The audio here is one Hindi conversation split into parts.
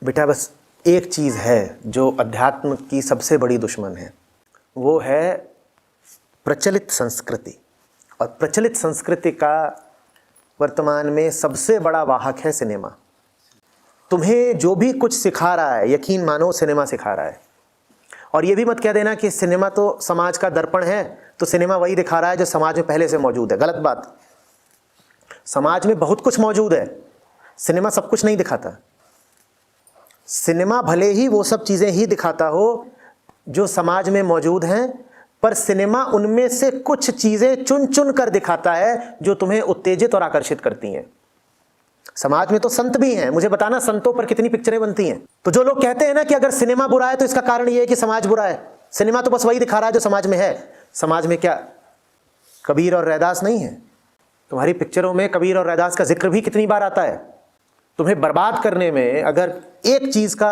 बेटा बस एक चीज़ है जो अध्यात्म की सबसे बड़ी दुश्मन है, वो है प्रचलित संस्कृति। और प्रचलित संस्कृति का वर्तमान में सबसे बड़ा वाहक है सिनेमा। तुम्हें जो भी कुछ सिखा रहा है, यकीन मानो सिनेमा सिखा रहा है। और ये भी मत कह देना कि सिनेमा तो समाज का दर्पण है, तो सिनेमा वही दिखा रहा है जो समाज में पहले से मौजूद है। गलत बात। समाज में बहुत कुछ मौजूद है, सिनेमा सब कुछ नहीं दिखाता। सिनेमा भले ही वो सब चीज़ें ही दिखाता हो जो समाज में मौजूद हैं, पर सिनेमा उनमें से कुछ चीज़ें चुन चुन कर दिखाता है जो तुम्हें उत्तेजित और आकर्षित करती हैं। समाज में तो संत भी हैं, मुझे बताना संतों पर कितनी पिक्चरें बनती हैं। तो जो लोग कहते हैं ना कि अगर सिनेमा बुरा है तो इसका कारण ये है कि समाज बुरा है, सिनेमा तो बस वही दिखा रहा है जो समाज में है। समाज में क्या कबीर और रैदास नहीं है? तुम्हारी पिक्चरों में कबीर और रैदास का जिक्र भी कितनी बार आता है। तुम्हें बर्बाद करने में अगर एक चीज़ का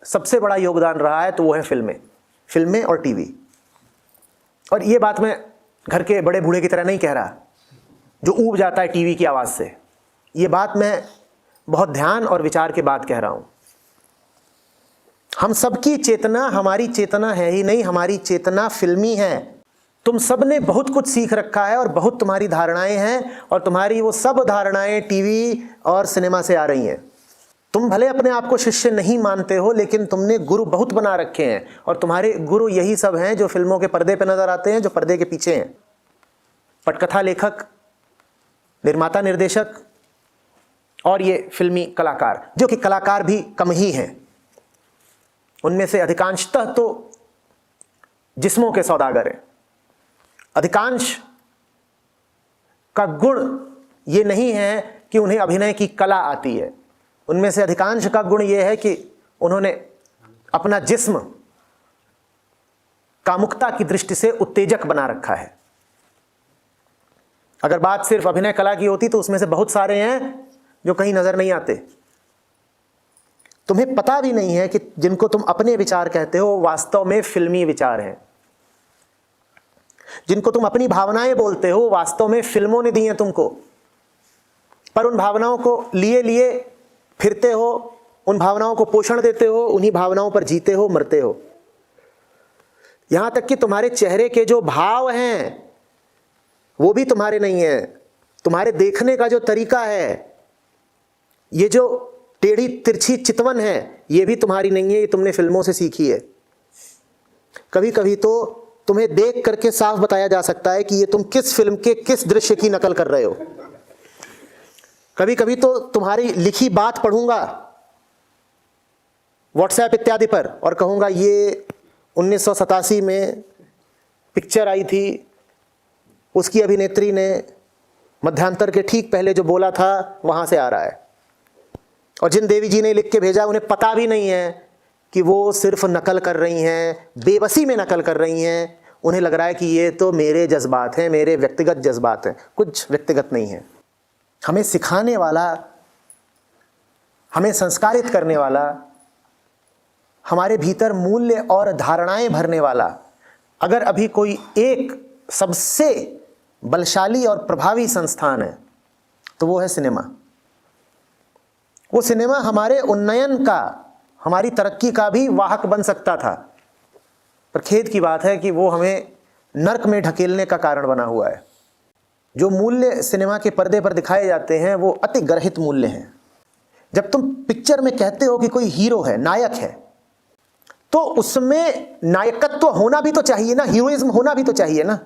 सबसे बड़ा योगदान रहा है तो वो है फिल्में और टीवी। और ये बात मैं घर के बड़े बूढ़े की तरह नहीं कह रहा जो ऊब जाता है टीवी की आवाज़ से। ये बात मैं बहुत ध्यान और विचार के बाद कह रहा हूँ। हम सबकी चेतना हमारी चेतना है ही नहीं, हमारी चेतना फिल्मी है। तुम सब ने बहुत कुछ सीख रखा है और बहुत तुम्हारी धारणाएं हैं, और तुम्हारी वो सब धारणाएं टीवी और सिनेमा से आ रही हैं। तुम भले अपने आप को शिष्य नहीं मानते हो, लेकिन तुमने गुरु बहुत बना रखे हैं, और तुम्हारे गुरु यही सब हैं जो फिल्मों के पर्दे पे नजर आते हैं, जो पर्दे के पीछे हैं। पटकथा लेखक, निर्माता, निर्देशक और ये फिल्मी कलाकार, जो कि कलाकार भी कम ही हैं। उनमें से अधिकांशतः तो जिस्मों के सौदागर हैं। अधिकांश का गुण ये नहीं है कि उन्हें अभिनय की कला आती है, उनमें से अधिकांश का गुण ये है कि उन्होंने अपना जिस्म कामुकता की दृष्टि से उत्तेजक बना रखा है। अगर बात सिर्फ अभिनय कला की होती तो उसमें से बहुत सारे हैं जो कहीं नजर नहीं आते। तुम्हें पता भी नहीं है कि जिनको तुम अपने विचार कहते हो वास्तव में फिल्मी विचार हैं। जिनको तुम अपनी भावनाएं बोलते हो वास्तव में फिल्मों ने दी हैं तुमको। पर उन भावनाओं को लिए फिरते हो, उन भावनाओं को पोषण देते हो, उन्हीं भावनाओं पर जीते हो, मरते हो। यहां तक कि तुम्हारे चेहरे के जो भाव हैं वो भी तुम्हारे नहीं है। तुम्हारे देखने का जो तरीका है, ये जो टेढ़ी तिरछी चितवन है, ये भी तुम्हारी नहीं है, ये तुमने फिल्मों से सीखी है। कभी कभी तो तुम्हें देख करके साफ बताया जा सकता है कि ये तुम किस फिल्म के किस दृश्य की नकल कर रहे हो। कभी कभी तो तुम्हारी लिखी बात पढ़ूंगा व्हाट्सएप इत्यादि पर और कहूंगा ये 1987 में पिक्चर आई थी, उसकी अभिनेत्री ने मध्यांतर के ठीक पहले जो बोला था वहां से आ रहा है। और जिन देवी जी ने लिख के भेजा उन्हें पता भी नहीं है कि वो सिर्फ नकल कर रही हैं, बेबसी में नकल कर रही हैं। उन्हें लग रहा है कि ये तो मेरे जज्बात हैं, मेरे व्यक्तिगत जज्बात हैं। कुछ व्यक्तिगत नहीं है। हमें सिखाने वाला, हमें संस्कारित करने वाला, हमारे भीतर मूल्य और धारणाएं भरने वाला अगर अभी कोई एक सबसे बलशाली और प्रभावी संस्थान है तो वो है सिनेमा। वो सिनेमा हमारे उन्नयन का, हमारी तरक्की का भी वाहक बन सकता था, पर खेद की बात है कि वो हमें नर्क में ढकेलने का कारण बना हुआ है। जो मूल्य सिनेमा के पर्दे पर दिखाए जाते हैं वो अति गर्हित मूल्य हैं। जब तुम पिक्चर में कहते हो कि कोई हीरो है, नायक है, तो उसमें नायकत्व होना भी तो चाहिए ना, हीरोइज्म होना भी तो चाहिए ना।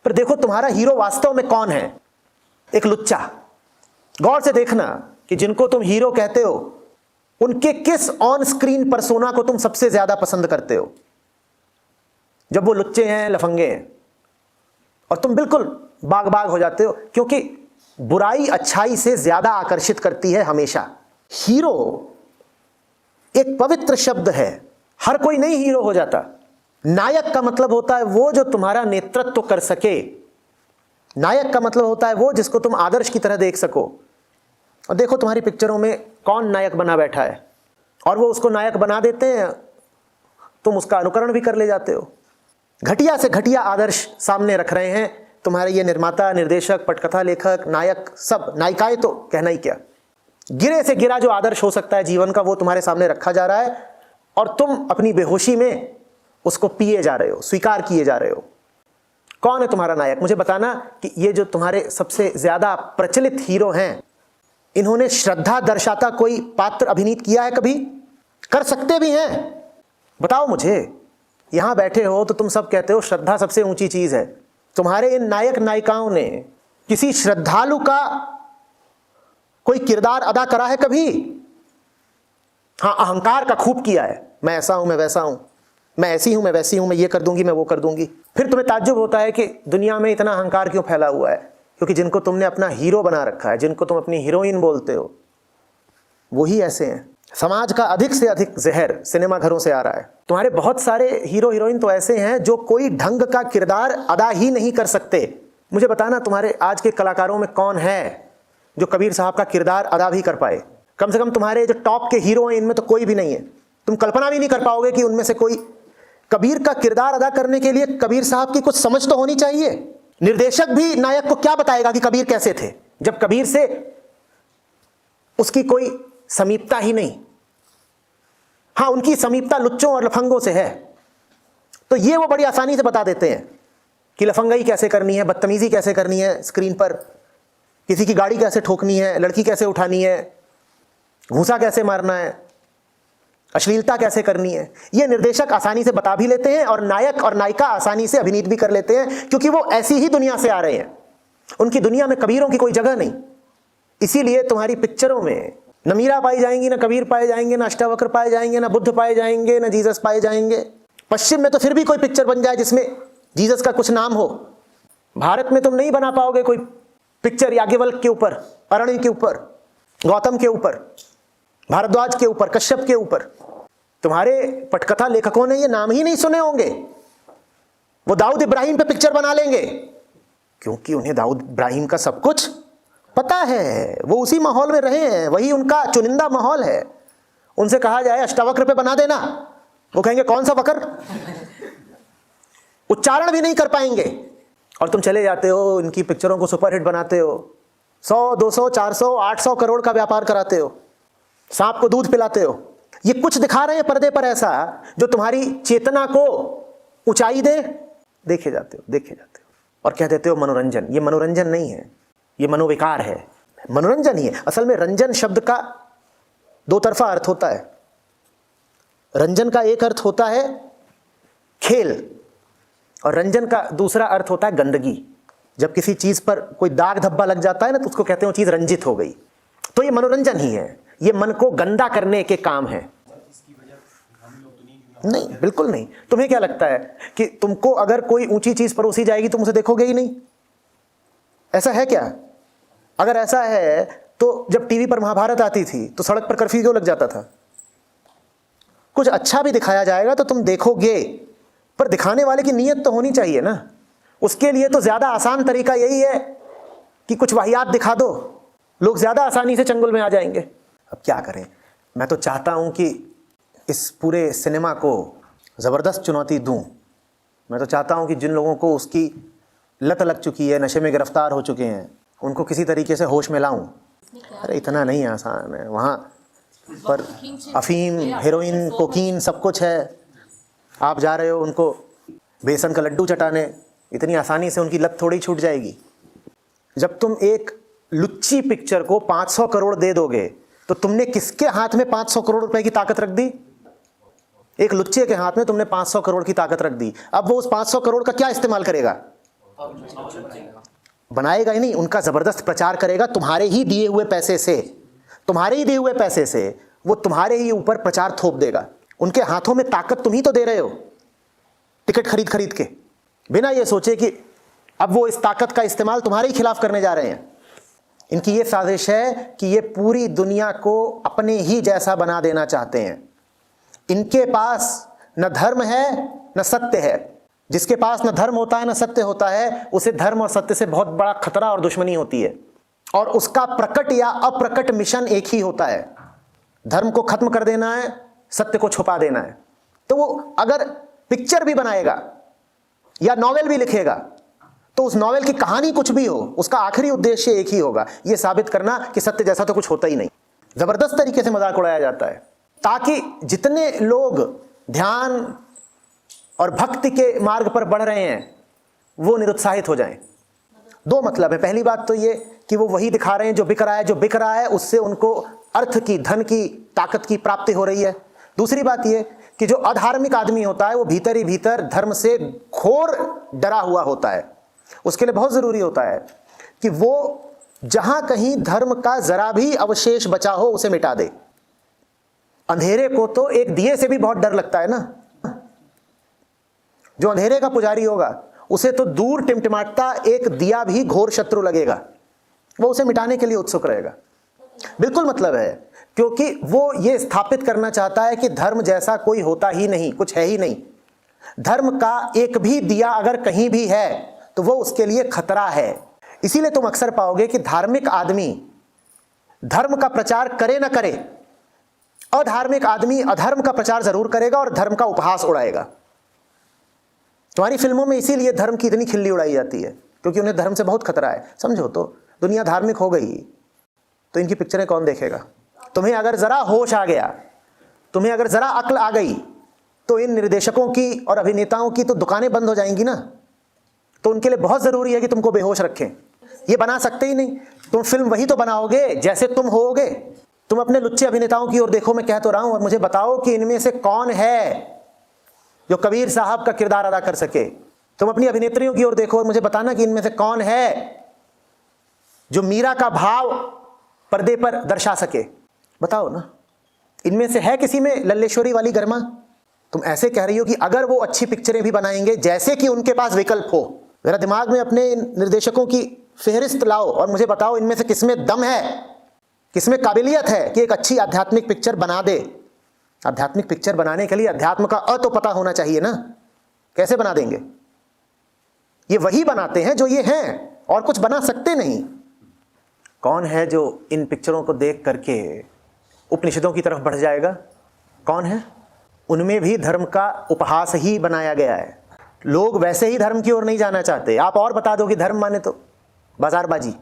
पर देखो तुम्हारा हीरो वास्तव में कौन है? एक लुच्चा। गौर से देखना कि जिनको तुम हीरो कहते हो उनके किस ऑन स्क्रीन पर्सोना को तुम सबसे ज्यादा पसंद करते हो। जब वो लुच्चे हैं, लफंगे हैं, और तुम बिल्कुल बाग बाग हो जाते हो, क्योंकि बुराई अच्छाई से ज्यादा आकर्षित करती है हमेशा। हीरो एक पवित्र शब्द है, हर कोई नहीं हीरो हो जाता। नायक का मतलब होता है वो जो तुम्हारा नेतृत्व कर सके। नायक का मतलब होता है वो जिसको तुम आदर्श की तरह देख सको। और देखो तुम्हारी पिक्चरों में कौन नायक बना बैठा है, और वो उसको नायक बना देते हैं, तुम उसका अनुकरण भी कर ले जाते हो। घटिया से घटिया आदर्श सामने रख रहे हैं तुम्हारे ये निर्माता, निर्देशक, पटकथा लेखक, नायक, सब। नायिकाएं तो कहना ही क्या। गिरे से गिरा जो आदर्श हो सकता है जीवन का, वो तुम्हारे सामने रखा जा रहा है और तुम अपनी बेहोशी में उसको पिए जा रहे हो, स्वीकार किए जा रहे हो। कौन है तुम्हारा नायक? मुझे बताना कि ये जो तुम्हारे सबसे ज्यादा प्रचलित हीरो हैं, इन्होंने श्रद्धा दर्शाता कोई पात्र अभिनीत किया है कभी? कर सकते भी हैं, बताओ मुझे। यहां बैठे हो तो तुम सब कहते हो श्रद्धा सबसे ऊंची चीज है। तुम्हारे इन नायक नायिकाओं ने किसी श्रद्धालु का कोई किरदार अदा करा है कभी? हाँ, अहंकार का खूब किया है, मैं ऐसा हूं, मैं वैसा हूं, मैं ऐसी हूं, मैं वैसी हूं, मैं ये कर दूंगी, मैं वो कर दूंगी। फिर तुम्हें ताज्जुब होता है कि दुनिया में इतना अहंकार क्यों फैला हुआ है, क्योंकि जिनको तुमने अपना हीरो बना रखा है, जिनको तुम अपनी हीरोइन बोलते हो, वही ऐसे हैं। समाज का अधिक से अधिक जहर सिनेमा घरों से आ रहा है। तुम्हारे बहुत सारे हीरो हीरोइन तो ऐसे हैं जो कोई ढंग का किरदार अदा ही नहीं कर सकते। मुझे बताना तुम्हारे आज के कलाकारों में कौन है जो कबीर साहब का किरदार अदा भी कर पाए? कम से कम तुम्हारे जो टॉप के हीरो हैं इनमें तो कोई भी नहीं है। तुम कल्पना भी नहीं कर पाओगे कि उनमें से कोई कबीर का किरदार अदा करने के लिए कबीर साहब की कुछ समझ तो होनी चाहिए। निर्देशक भी नायक को क्या बताएगा कि कबीर कैसे थे, जब कबीर से उसकी कोई समीपता ही नहीं। हाँ, उनकी समीपता लुच्चों और लफंगों से है, तो ये वो बड़ी आसानी से बता देते हैं कि लफंगाई कैसे करनी है, बदतमीजी कैसे करनी है स्क्रीन पर, किसी की गाड़ी कैसे ठोकनी है, लड़की कैसे उठानी है, घूंसा कैसे मारना है, अश्लीलता कैसे करनी है। ये निर्देशक आसानी से बता भी लेते हैं और नायक और नायिका आसानी से अभिनीत भी कर लेते हैं, क्योंकि वो ऐसी ही दुनिया से आ रहे हैं। उनकी दुनिया में कबीरों की कोई जगह नहीं। इसीलिए तुम्हारी पिक्चरों में न मीरा पाई जाएंगी, न कबीर पाए जाएंगे, न अष्टावक्र पाए जाएंगे, न बुद्ध पाए जाएंगे, न जीसस पाए जाएंगे। पश्चिम में तो फिर भी कोई पिक्चर बन जाए जिसमें जीसस का कुछ नाम हो। भारत में तुम नहीं बना पाओगे कोई पिक्चर याज्ञवल्क्य के ऊपर, अरण्य के ऊपर, गौतम के ऊपर, भारद्वाज के ऊपर, कश्यप के ऊपर। तुम्हारे पटकथा लेखकों ने ये नाम ही नहीं सुने होंगे। वो दाऊद इब्राहिम पे पिक्चर बना लेंगे क्योंकि उन्हें दाऊद इब्राहिम का सब कुछ पता है, वो उसी माहौल में रहे हैं, वही उनका चुनिंदा माहौल है। उनसे कहा जाए अष्टावक्र पे बना देना, वो कहेंगे कौन सा वक्र, उच्चारण भी नहीं कर पाएंगे। और तुम चले जाते हो, इनकी पिक्चरों को सुपरहिट बनाते हो, 100, 200, 400, 800 करोड़ का व्यापार कराते हो, सांप को दूध पिलाते हो। ये कुछ दिखा रहे हैं पर्दे पर ऐसा जो तुम्हारी चेतना को ऊंचाई दे, देखे जाते हो और कह देते हो मनोरंजन। ये मनोरंजन नहीं है, ये मनोविकार है। मनोरंजन ही है असल में। रंजन शब्द का दो तरफा अर्थ होता है। रंजन का एक अर्थ होता है खेल और रंजन का दूसरा अर्थ होता है गंदगी। जब किसी चीज पर कोई दाग धब्बा लग जाता है ना, तो उसको कहते हैं वो चीज रंजित हो गई। तो ये मनोरंजन ही है, ये मन को गंदा करने के काम है। नहीं, बिल्कुल नहीं। तुम्हें क्या लगता है कि तुमको अगर कोई ऊंची चीज परोसी जाएगी तुम उसे देखोगे ही नहीं? ऐसा है क्या? अगर ऐसा है तो जब टीवी पर महाभारत आती थी तो सड़क पर कर्फ्यू क्यों लग जाता था? कुछ अच्छा भी दिखाया जाएगा तो तुम देखोगे, पर दिखाने वाले की नीयत तो होनी चाहिए ना। उसके लिए तो ज्यादा आसान तरीका यही है कि कुछ वाहियात दिखा दो, लोग ज्यादा आसानी से चंगुल में आ जाएंगे। अब क्या करें? मैं तो चाहता हूं कि इस पूरे सिनेमा को ज़बरदस्त चुनौती दूं। मैं तो चाहता हूं कि जिन लोगों को उसकी लत लग चुकी है, नशे में गिरफ्तार हो चुके हैं, उनको किसी तरीके से होश में लाऊं। अरे इतना नहीं आसान है। वहाँ पर अफीम, हेरोइन, कोकीन सब कुछ है। आप जा रहे हो उनको बेसन का लड्डू चटाने, इतनी आसानी से उनकी लत थोड़ी छूट जाएगी। जब तुम एक लुच्ची पिक्चर को 500 करोड़ दे दोगे तो तुमने किसके हाथ में 500 करोड़ रुपए की ताकत रख दी? एक लुच्चे के हाथ में तुमने 500 करोड़ की ताकत रख दी। अब वो उस 500 करोड़ का क्या इस्तेमाल करेगा? बनाएगा ही नहीं, उनका जबरदस्त प्रचार करेगा तुम्हारे ही दिए हुए पैसे से। तुम्हारे ही दिए हुए पैसे से वो तुम्हारे ही ऊपर प्रचार थोप देगा। उनके हाथों में ताकत तुम ही तो दे रहे हो टिकट खरीद खरीद के, बिना ये सोचे कि अब वो इस ताकत का इस्तेमाल तुम्हारे ही खिलाफ करने जा रहे हैं। इनकी ये साजिश है कि ये पूरी दुनिया को अपने ही जैसा बना देना चाहते हैं। इनके पास न धर्म है न सत्य है। जिसके पास न धर्म होता है न सत्य होता है, उसे धर्म और सत्य से बहुत बड़ा खतरा और दुश्मनी होती है। और उसका प्रकट या अप्रकट मिशन एक ही होता है, धर्म को खत्म कर देना है, सत्य को छुपा देना है। तो वो अगर पिक्चर भी बनाएगा या नॉवेल भी लिखेगा तो उस नॉवेल की कहानी कुछ भी हो, उसका आखिरी उद्देश्य एक ही होगा, ये साबित करना कि सत्य जैसा तो कुछ होता ही नहीं। जबरदस्त तरीके से मजाक उड़ाया जाता है, ताकि जितने लोग ध्यान और भक्ति के मार्ग पर बढ़ रहे हैं वो निरुत्साहित हो जाएं। दो मतलब है, पहली बात तो ये कि वो वही दिखा रहे हैं जो बिक रहा है, जो बिक रहा है उससे उनको अर्थ की, धन की, ताकत की प्राप्ति हो रही है। दूसरी बात ये कि जो अधार्मिक आदमी होता है वो भीतर ही भीतर धर्म से घोर डरा हुआ होता है। उसके लिए बहुत जरूरी होता है कि वो जहां कहीं धर्म का जरा भी अवशेष बचा हो उसे मिटा दे। अंधेरे को तो एक दिए से भी बहुत डर लगता है ना। जो अंधेरे का पुजारी होगा उसे तो दूर टिमटिमाता एक दिया भी घोर शत्रु लगेगा, वो उसे मिटाने के लिए उत्सुक रहेगा। बिल्कुल मतलब है, क्योंकि वो ये स्थापित करना चाहता है कि धर्म जैसा कोई होता ही नहीं, कुछ है ही नहीं। धर्म का एक भी दिया अगर कहीं भी है तो वो उसके लिए खतरा है। इसीलिए तुम अक्सर पाओगे कि धार्मिक आदमी धर्म का प्रचार करे ना करे, अधार्मिक आदमी अधर्म का प्रचार जरूर करेगा और धर्म का उपहास उड़ाएगा। तुम्हारी फिल्मों में इसीलिए धर्म की इतनी खिल्ली उड़ाई जाती है, क्योंकि उन्हें धर्म से बहुत खतरा है। समझो तो दुनिया धार्मिक हो गई तो इनकी पिक्चरें कौन देखेगा? तुम्हें अगर जरा होश आ गया, तुम्हें अगर जरा अक्ल आ गई, तो इन निर्देशकों की और अभिनेताओं की तो दुकानें बंद हो जाएंगी ना। तो उनके लिए बहुत जरूरी है कि तुमको बेहोश रखें। ये बना सकते ही नहीं। तुम फिल्म वही तो बनाओगे जैसे तुम होगे। तुम अपने लुच्चे अभिनेताओं की ओर देखो, मैं कह तो रहा हूं, और मुझे बताओ कि इनमें से कौन है जो कबीर साहब का किरदार अदा कर सके। तुम अपनी अभिनेत्रियों की ओर देखो और मुझे बताना कि इनमें से कौन है जो मीरा का भाव पर्दे पर दर्शा सके। बताओ ना, इनमें से है किसी में लल्लेश्वरी वाली गरिमा? तुम ऐसे कह रही हो कि अगर वो अच्छी पिक्चरें भी बनाएंगे, जैसे कि उनके पास विकल्प हो। जरा दिमाग में अपने निर्देशकों की फेहरिस्त लाओ और मुझे बताओ इनमें से किसमें दम है, किसमें काबिलियत है कि एक अच्छी आध्यात्मिक पिक्चर बना दे। आध्यात्मिक पिक्चर बनाने के लिए अध्यात्म का अ तो पता होना चाहिए ना। कैसे बना देंगे? ये वही बनाते हैं जो ये हैं, और कुछ बना सकते नहीं। कौन है जो इन पिक्चरों को देख करके उपनिषदों की तरफ बढ़ जाएगा? कौन है? उनमें भी धर्म का उपहास ही बनाया गया है। लोग वैसे ही धर्म की ओर नहीं जाना चाहते। आप और बता दो कि धर्म माने तो बाजारबाजी।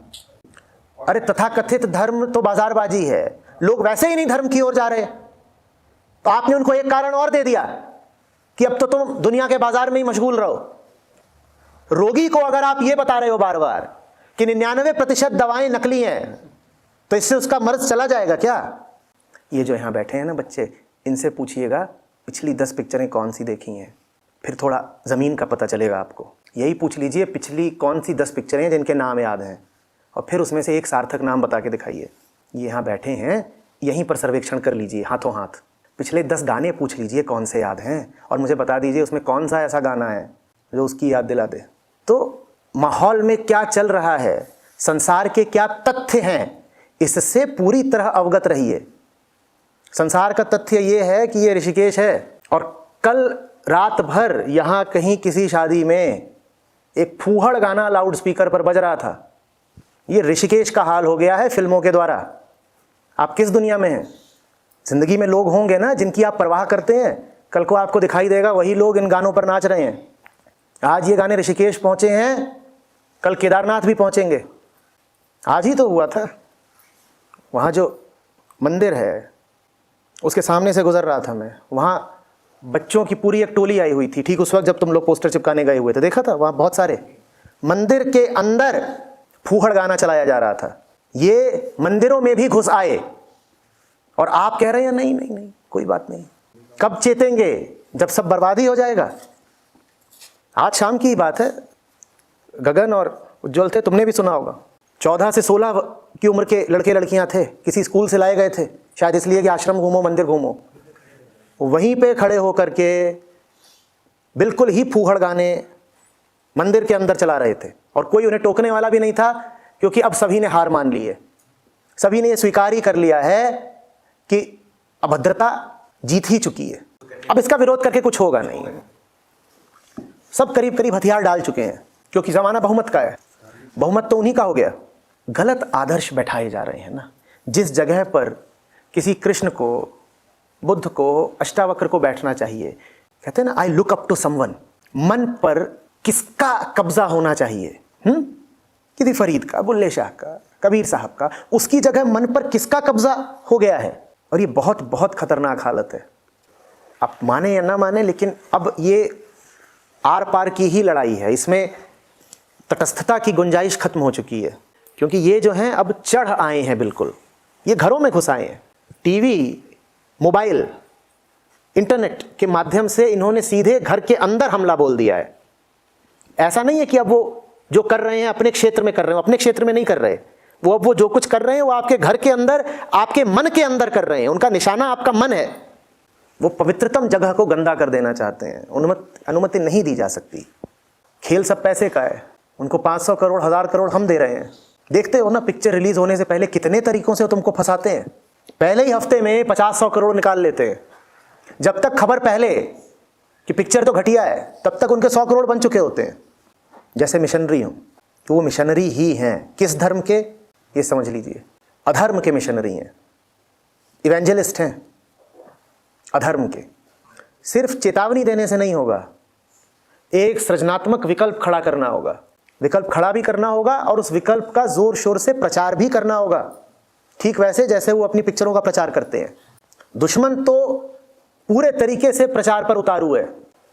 अरे तथाकथित धर्म तो बाजारबाजी है। लोग वैसे ही नहीं धर्म की ओर जा रहे, तो आपने उनको एक कारण और दे दिया कि अब तो तुम दुनिया के बाजार में ही मशगूल रहो। रोगी को अगर आप ये बता रहे हो बार बार कि 99% दवाएं नकली हैं, तो इससे उसका मर्ज चला जाएगा क्या? ये जो यहां बैठे हैं ना बच्चे, इनसे पूछिएगा पिछली 10 पिक्चरें कौन सी देखी हैं, फिर थोड़ा ज़मीन का पता चलेगा आपको। यही पूछ लीजिए पिछली कौन सी 10 पिक्चरें हैं जिनके नाम याद हैं, और फिर उसमें से एक सार्थक नाम बता के दिखाइए। ये यहाँ बैठे हैं, यहीं पर सर्वेक्षण कर लीजिए हाथों हाथ। पिछले 10 गाने पूछ लीजिए कौन से याद हैं, और मुझे बता दीजिए उसमें कौन सा ऐसा गाना है जो उसकी याद दिला दे। तो माहौल में क्या चल रहा है, संसार के क्या तथ्य हैं, इससे पूरी तरह अवगत रहिए। संसार का तथ्य ये है कि ये ऋषिकेश है, और कल रात भर यहाँ कहीं किसी शादी में एक फूहड़ गाना लाउड स्पीकर पर बज रहा था। ये ऋषिकेश का हाल हो गया है फिल्मों के द्वारा। आप किस दुनिया में हैं? जिंदगी में लोग होंगे ना जिनकी आप परवाह करते हैं, कल को आपको दिखाई देगा वही लोग इन गानों पर नाच रहे हैं। आज ये गाने ऋषिकेश पहुंचे हैं, कल केदारनाथ भी पहुंचेंगे। आज ही तो हुआ था, वहाँ जो मंदिर है उसके सामने से गुजर रहा था मैं, वहाँ बच्चों की पूरी एक टोली आई हुई थी। ठीक उस वक्त जब तुम लोग पोस्टर चिपकाने गए हुए थे, देखा था वहाँ बहुत सारे। मंदिर के अंदर फूहड़ गाना चलाया जा रहा था। ये मंदिरों में भी घुस आए, और आप कह रहे हैं नहीं नहीं नहीं कोई बात नहीं। कब चेतेंगे? जब सब बर्बादी हो जाएगा। आज शाम की ही बात है, गगन और उज्जवल थे, तुमने भी सुना होगा। 14 से 16 की उम्र के लड़के लड़कियां थे, किसी स्कूल से लाए गए थे, शायद इसलिए कि आश्रम घूमो मंदिर घूमो। वहीं पे खड़े होकर के बिल्कुल ही फूहड़ गाने मंदिर के अंदर चला रहे थे, और कोई उन्हें टोकने वाला भी नहीं था, क्योंकि अब सभी ने हार मान ली है। सभी ने यह स्वीकार ही कर लिया है कि अभद्रता जीत ही चुकी है, अब इसका विरोध करके कुछ होगा नहीं। सब करीब करीब हथियार डाल चुके हैं, क्योंकि जमाना बहुमत का है। बहुमत तो उन्हीं का हो गया। गलत आदर्श बैठाए जा रहे हैं ना। जिस जगह पर किसी कृष्ण को, बुद्ध को, अष्टावक्र को बैठना चाहिए, कहते हैं ना I look up to someone. मन पर किसका कब्जा होना चाहिए? किसी फरीद का, बुल्ले शाह का, कबीर साहब का, उसकी जगह मन पर किसका कब्जा हो गया है। और ये बहुत बहुत खतरनाक हालत है। आप माने या ना माने, लेकिन अब ये आर पार की ही लड़ाई है, इसमें तटस्थता की गुंजाइश खत्म हो चुकी है। क्योंकि ये जो हैं अब चढ़ आए हैं, बिल्कुल ये घरों में घुस आए हैं। टीवी, मोबाइल, इंटरनेट के माध्यम से इन्होंने सीधे घर के अंदर हमला बोल दिया है। ऐसा नहीं है कि अब वो जो कर रहे हैं अपने क्षेत्र में कर रहे हैं, अपने क्षेत्र में नहीं कर रहे, वो अब वो जो कुछ कर रहे हैं वो आपके घर के अंदर, आपके मन के अंदर कर रहे हैं। उनका निशाना आपका मन है। वो पवित्रतम जगह को गंदा कर देना चाहते हैं। अनुमति नहीं दी जा सकती। खेल सब पैसे का है। उनको 500 करोड़ 1000 करोड़ हम दे रहे हैं। देखते हो ना, पिक्चर रिलीज होने से पहले कितने तरीकों से तुमको फंसाते हैं। पहले ही हफ्ते में 50-100 करोड़ निकाल लेते हैं। जब तक खबर पहले कि पिक्चर तो घटिया है, तब तक उनके 100 करोड़ बन चुके होते हैं। जैसे मिशनरी हो, तो वो मिशनरी ही हैं। किस धर्म के, ये समझ लीजिए, अधर्म के मिशनरी हैं। इवेंजलिस्ट हैं अधर्म के। सिर्फ चेतावनी देने से नहीं होगा, एक सृजनात्मक विकल्प खड़ा करना होगा। विकल्प खड़ा भी करना होगा और उस विकल्प का जोर शोर से प्रचार भी करना होगा, ठीक वैसे जैसे वो अपनी पिक्चरों का प्रचार करते हैं। दुश्मन तो पूरे तरीके से प्रचार पर उतारू है,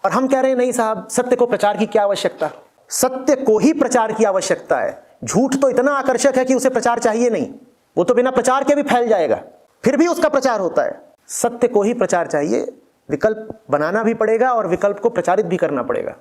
और हम कह रहे हैं नहीं साहब, सत्य को प्रचार की क्या आवश्यकता। सत्य को ही प्रचार की आवश्यकता है। झूठ तो इतना आकर्षक है कि उसे प्रचार चाहिए नहीं, वो तो बिना प्रचार के भी फैल जाएगा, फिर भी उसका प्रचार होता है। सत्य को ही प्रचार चाहिए। विकल्प बनाना भी पड़ेगा और विकल्प को प्रचारित भी करना पड़ेगा।